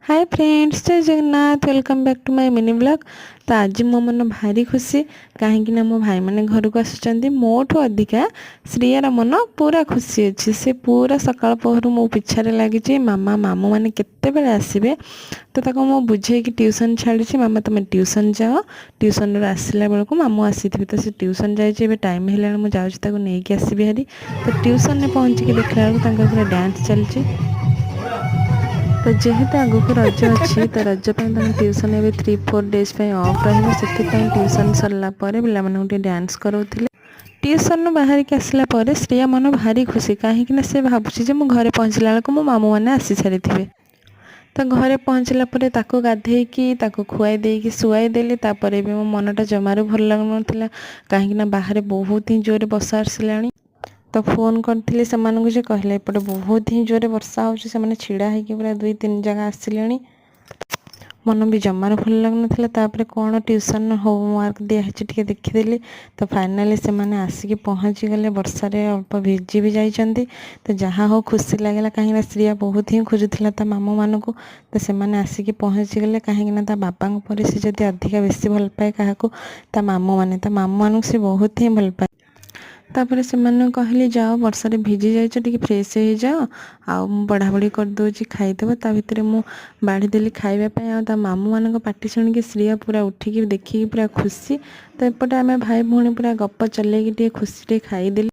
हाय friends, जय Jagannath. Welcome back to my mini blog. तो आज मो मन भारी खुशी कहीं मो भाई मैंने घर को आसुँच मोठू अधिका श्रियार मन पूरा खुशी अच्छी। से पूरा सकाल पहर मो पिछारे लगी मामा मामू मैंने केते आसबे तो ताको मो बुझे कि ट्यूशन छाड़ी मामा तुम ट्यूशन जाओ, ट्यूशन आसला बेलू मामू आसी तो से ट्यूशन जाए टाइम है मुझे नहीं आसबि हारी। तो ट्यूशन पहुँचिक देखला बेलू पूरा डांस चलती। तो जेहेतु आगु को रज अच्छी तो रज ट्यूशन ए 3-4 डेज ऑफ ट्यूशन सरला पे डांस कराउथिले। ट्यूशन बाहर के आसला पर श्रेया मन भारी खुशी कहीं से भावुँ मु घरे पहुँचला बेलू मो मामू मैंने आसी सारी थे। तो घरे पहुँचला पर ताको गाधेकी ताको खुआई देकी शुआई देली। तापर भी मो मनटा जमारू भल लगुनथला कहीं बाहर बहुत ही जोरे बसा आसला। तो फोन करथिले सेमानकु जे कहले एपटे बहुत ही जोरे वर्षा होउछ से माने छिड़ा हेकी पूरा 2-3 जगह आसिलेनी। मन भी जमार भल लगुनथला। तापर कोन ट्यूशन होमवर्क दिया हेछि टिके देखिदेली। तो फाइनली से माने आसिक पहुँची गले वर्षा रे अल्प भिजी भी जाइछंती। तो जहाँ हो खुशी लागला कहीं श्रिया बहुत ही खोजुथिला ता मामू मानकु। तो से माने आसिक पहुँची गले कहीं ता बापांग पर से जदि अधिका बेसी भल पाए काहाकु ता मामू मानकु से बहुत ही भल पाए। तापर से कहली जाओ वर्षा भिजी जाइछ टिके फ्रेश हो जाओ आउ बढ़ाबढ़ी कर दूची खाईदेव। ता भितर मु बाढ़ी देली खाइबा आ मामू मान पाटी शुणिकी श्रिया पूरा उठिकी देखिकी पूरा खुशी। तो एपटे आम भाई भौणी पूरा गप चलैकी टे खुशी टे खाईदेली।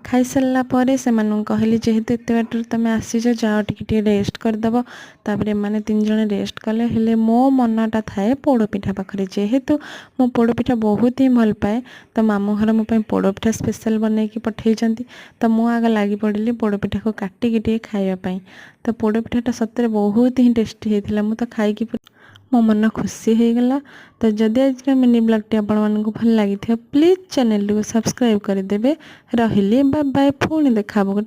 खाई सारा पर से कहली जेहेतु एत बाटर तुम आसीच जाओ टिके रेस्ट करदेव। तापर एमाने 3 जन रेस्ट कले हेले मो मनटा थाए पोड़पिठा पाखरे जेहेतु मो पोड़पिठा बहुत ही भल पाए। तो मामू घर मो पोड़पिठा स्पेशल बनैकी पठेइचंती। तो मु आगे लगी पड़िली पोड़पिठा को काटिकी टे खाइबापी। तो पोड़पिठाटा सतरे बहुत ही टेस्टी होता। मु तो खाई मो मन खुशी हो गला। तो जदि आज का मिनी ब्लॉग टी आपको भल लगी प्लीज चैनल को सब्सक्राइब करदेवे। रही बाय बाय, पुणी देखा गोटे।